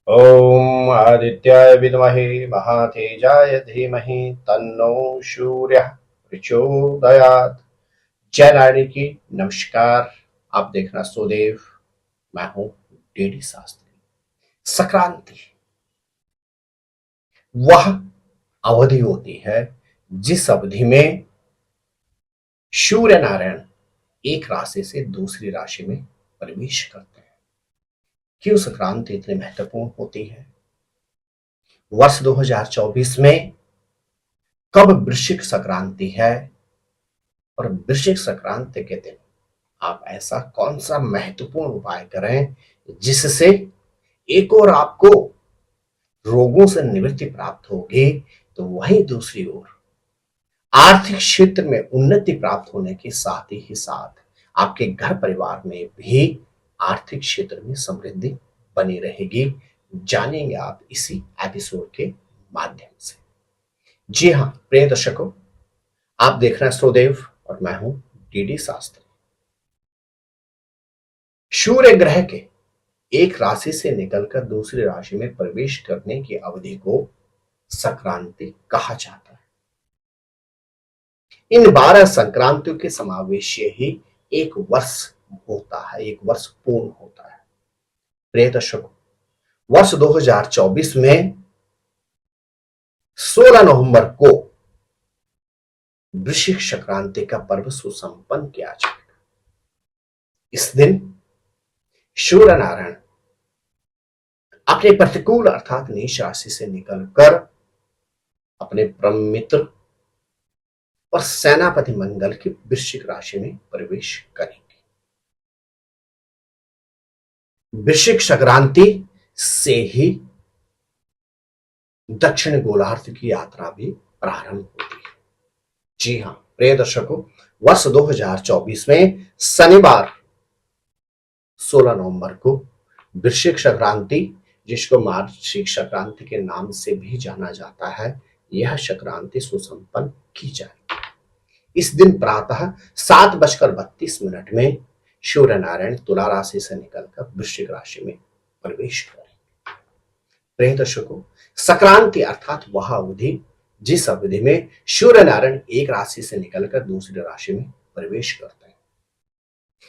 ओम आदित्याय विद्महे महातेजाय धीमहि तन्नो सूर्यः प्रचोदयात्। जय नारायण की। नमस्कार। आप देखना सुदेव। मैं हूं डीडी शास्त्री। संक्रांति वह अवधि होती है जिस अवधि में सूर्य नारायण एक राशि से दूसरी राशि में प्रवेश करते हैं। क्यों संक्रांति इतनी महत्वपूर्ण होती है? वर्ष 2024 में कब वृश्चिक संक्रांति है और वृश्चिक संक्रांति के दिन आप ऐसा कौन सा महत्वपूर्ण उपाय करें जिससे एक और आपको रोगों से निवृत्ति प्राप्त होगी, तो वहीं दूसरी ओर आर्थिक क्षेत्र में उन्नति प्राप्त होने के साथ ही साथ आपके घर परिवार में भी आर्थिक क्षेत्र में समृद्धि बनी रहेगी। जानेंगे आप इसी एपिसोड के माध्यम से। जी हाँ प्रिय दर्शकों, आप देख रहे हैं श्रोदेव और मैं हूं डीडी शास्त्री। सूर्य ग्रह के एक राशि से निकलकर दूसरी राशि में प्रवेश करने की अवधि को संक्रांति कहा जाता है। इन 12 संक्रांतियों के समावेश ही एक वर्ष होता है, एक वर्ष पूर्ण होता है। प्रिय दर्शकों, वर्ष 2024 में 16 नवंबर को वृश्चिक संक्रांति का पर्व सुसंपन्न किया जाएगा। इस दिन सूर्य नारायण अपने प्रतिकूल अर्थात नीच राशि से निकलकर अपने परम मित्र और सेनापति मंगल की वृश्चिक राशि में प्रवेश करेंगे। वृश्चिक संक्रांति से ही दक्षिण गोलार्ध की यात्रा भी प्रारंभ होती है। जी हाँ प्रिय दर्शकों, वर्ष 2024 में शनिवार 16 नवंबर को वृश्चिक संक्रांति, जिसको मार्गशीर्ष संक्रांति के नाम से भी जाना जाता है, यह संक्रांति सुसंपन्न की जाएगी। इस दिन प्रातः 7:32 में सूर्य नारायण तुला राशि से निकलकर वृश्चिक राशि में प्रवेश करेंगे। प्रिय दर्शकों, संक्रांति अर्थात वह अवधि जिस अवधि में सूर्य नारायण एक राशि से निकलकर दूसरी राशि में प्रवेश करते हैं।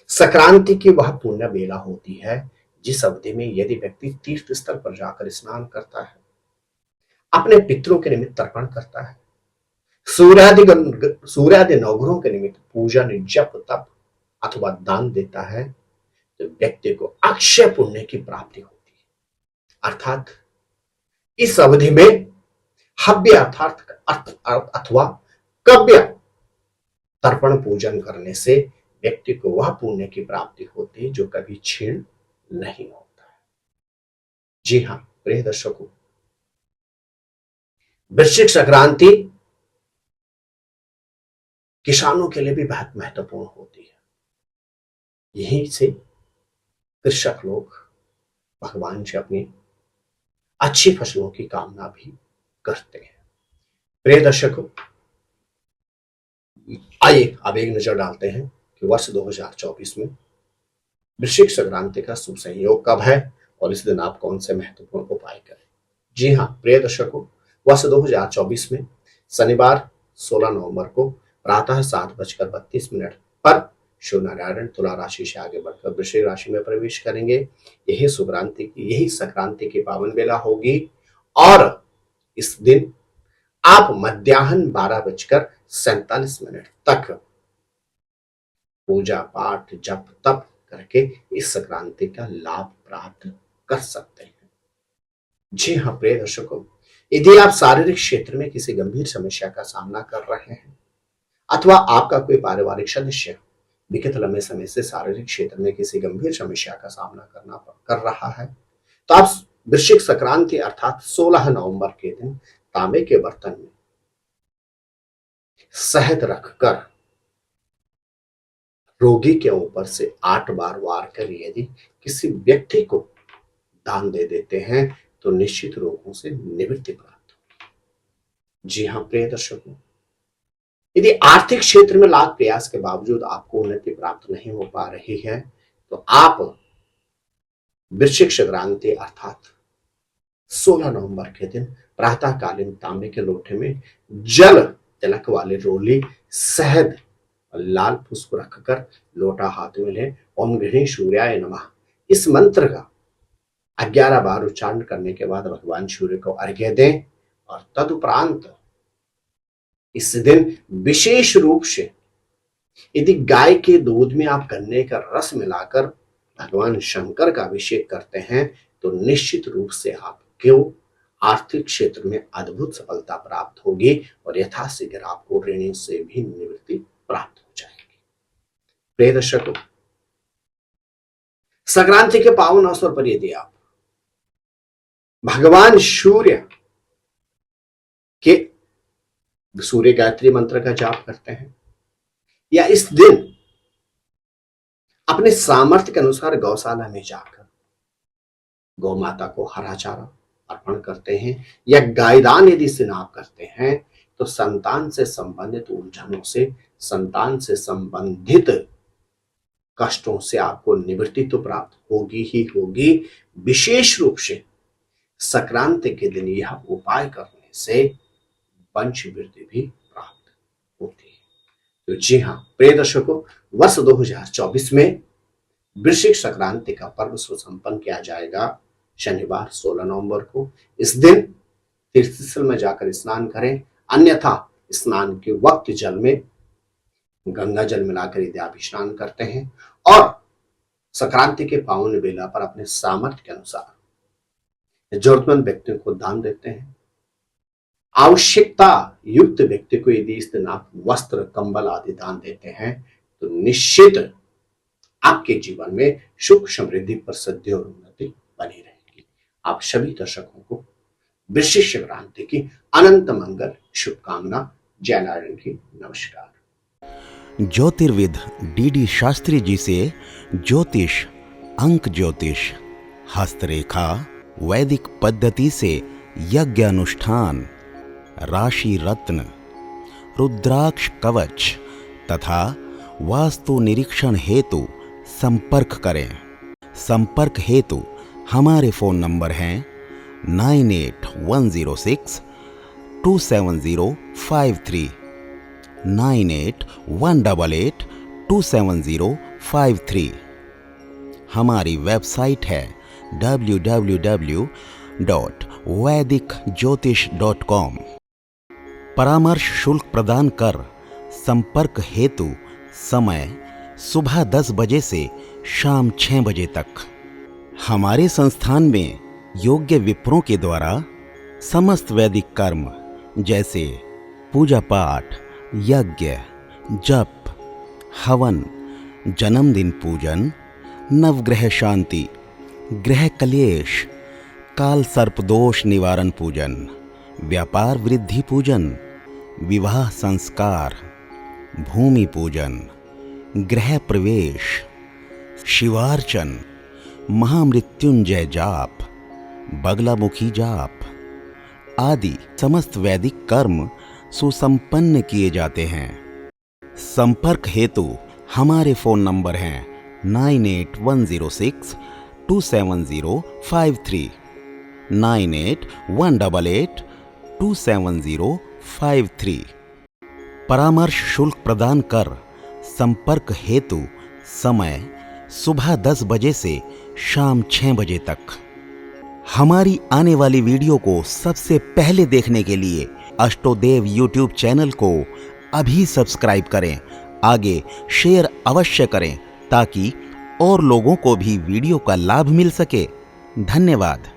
संक्रांति की वह पुण्य बेला होती है जिस अवधि में यदि व्यक्ति तीर्थ स्थल पर जाकर स्नान करता है, अपने पितरों के निमित्त तर्पण करता है, सूर्यादि नवग्रहों के निमित्त पूजन जप तप अथवा दान देता है, तो व्यक्ति को अक्षय पुण्य की प्राप्ति होती है। अर्थात इस अवधि में हव्य अथवा कव्य तर्पण पूजन करने से व्यक्ति को वह पुण्य की प्राप्ति होती है जो कभी क्षीण नहीं होता है। जी हाँ प्रिय दर्शकों, वृश्चिक संक्रांति किसानों के लिए भी बहुत महत्वपूर्ण होती है। यहीं से कृषक लोग भगवान से अपनी अच्छी फसलों की कामना भी करते हैं। प्रिय दर्शकों, आइए अब एक नजर डालते हैं कि वर्ष 2024 में वृश्चिक संक्रांति का शुभ संयोग कब है और इस दिन आप कौन से महत्वपूर्ण उपाय करें। जी हाँ प्रिय दर्शकों, वर्ष 2024 में शनिवार 16 नवंबर को प्रातः 7:32 पर सूर्य नारायण तुला राशि से आगे बढ़कर वृश्चिक राशि में प्रवेश करेंगे। यही संक्रांति की पावन बेला होगी और इस दिन आप मध्याह्न 12:47 तक पूजा पाठ जप तप करके इस संक्रांति का लाभ प्राप्त कर सकते हैं। जी हाँ प्रिय दर्शकों, यदि आप शारीरिक क्षेत्र में किसी गंभीर समस्या का सामना कर रहे हैं अथवा आपका कोई पारिवारिक सदस्य विगत लंबे समय से शारीरिक क्षेत्र में किसी गंभीर समस्या का सामना कर रहा है, तो आप वृश्चिक संक्रांति अर्थात 16 नवंबर के दिन तांबे के बर्तन में शहद रखकर रोगी के ऊपर से 8 बार वार कर यदि किसी व्यक्ति को दान दे देते हैं तो निश्चित रोगों से निवृत्ति प्राप्त होगी। जी हाँ प्रिय दर्शकों, यदि आर्थिक क्षेत्र में लाख प्रयास के बावजूद आपको उन्नति प्राप्त नहीं हो पा रही है, तो आप वृश्चिक संक्रांति अर्थात 16 नवंबर के दिन प्रातःकालीन तांबे के लोटे में जल तिलक वाली रोली, शहद और लाल पुष्प रखकर लोटा हाथ में ले ओम गृणी सूर्याय नमः इस मंत्र का 11 बार उच्चारण करने के बाद भगवान सूर्य को अर्घ्य दें और तदुपरांत इस दिन विशेष रूप से यदि गाय के दूध में आप गन्ने का रस मिलाकर भगवान शंकर का अभिषेक करते हैं तो निश्चित रूप से आपको आर्थिक क्षेत्र में अद्भुत सफलता प्राप्त होगी और यथाशीघ्र आपको ऋण से भी निवृत्ति प्राप्त हो जाएगी। प्रिय दर्शकों, संक्रांति के पावन अवसर पर यदि आप भगवान सूर्य के सूर्य गायत्री मंत्र का जाप करते हैं या इस दिन अपने सामर्थ्य के अनुसार गौशाला में जाकर गौ माता को हरा चारा अर्पण करते हैं या गायदान यदि इस दिन आप करते हैं तो संतान से संबंधित उलझनों से, संतान से संबंधित कष्टों से आपको निवृत्ति तो प्राप्त होगी ही होगी। विशेष रूप से संक्रांति के दिन यह उपाय करने से वंश वृद्धि भी प्राप्त होती है। तो जी हाँ प्रिय दर्शकों, वर्ष 2024 में वृश्चिक संक्रांति का पर्व सुसंपन्न किया जाएगा शनिवार 16 नवंबर को। इस दिन तीर्थस्थल में जाकर स्नान करें, अन्यथा स्नान के वक्त जल में गंगा जल मिलाकर यदि आप स्नान करते हैं और संक्रांति के पावन बेला पर अपने सामर्थ्य के अनुसार जरूरतमंद व्यक्तियों को दान देते हैं, आवश्यकता युक्त व्यक्ति को यदि इस दिन आप वस्त्र, कंबल आदि दान देते हैं तो निश्चित आपके जीवन में सुख, समृद्धि, प्रसिद्धि और उन्नति बनी रहेगी। आप सभी दर्शकों को वृश्चिक संक्रांति की अनंत मंगल शुभकामना। जय नारायण की नमस्कार। ज्योतिर्विद डीडी शास्त्री जी से ज्योतिष, अंक ज्योतिष, हस्तरेखा, वैदिक पद्धति से यज्ञ अनुष्ठान, राशि रत्न, रुद्राक्ष कवच तथा वास्तु निरीक्षण हेतु संपर्क करें। संपर्क हेतु हमारे फोन नंबर हैं 98-106-270-53, 98-188-270-53। हमारी वेबसाइट है www.vedicjyotish.com। परामर्श शुल्क प्रदान कर संपर्क हेतु समय सुबह 10 बजे से शाम 6 बजे तक। हमारे संस्थान में योग्य विप्रों के द्वारा समस्त वैदिक कर्म जैसे पूजा पाठ, यज्ञ, जप, हवन, जन्मदिन पूजन, नवग्रह शांति, ग्रह कलेश, काल सर्प दोष निवारण पूजन, व्यापार वृद्धि पूजन, विवाह संस्कार, भूमि पूजन, गृह प्रवेश, शिवार्चन, महामृत्युंजय जाप, बगलामुखी जाप आदि समस्त वैदिक कर्म सुसंपन्न किए जाते हैं। संपर्क हेतु हमारे फोन नंबर हैं 98-106-270-53, 98-188-270-53। परामर्श शुल्क प्रदान कर संपर्क हेतु समय सुबह 10 बजे से शाम 6 बजे तक। हमारी आने वाली वीडियो को सबसे पहले देखने के लिए अष्टोदेव यूट्यूब चैनल को अभी सब्सक्राइब करें। आगे शेयर अवश्य करें ताकि और लोगों को भी वीडियो का लाभ मिल सके। धन्यवाद।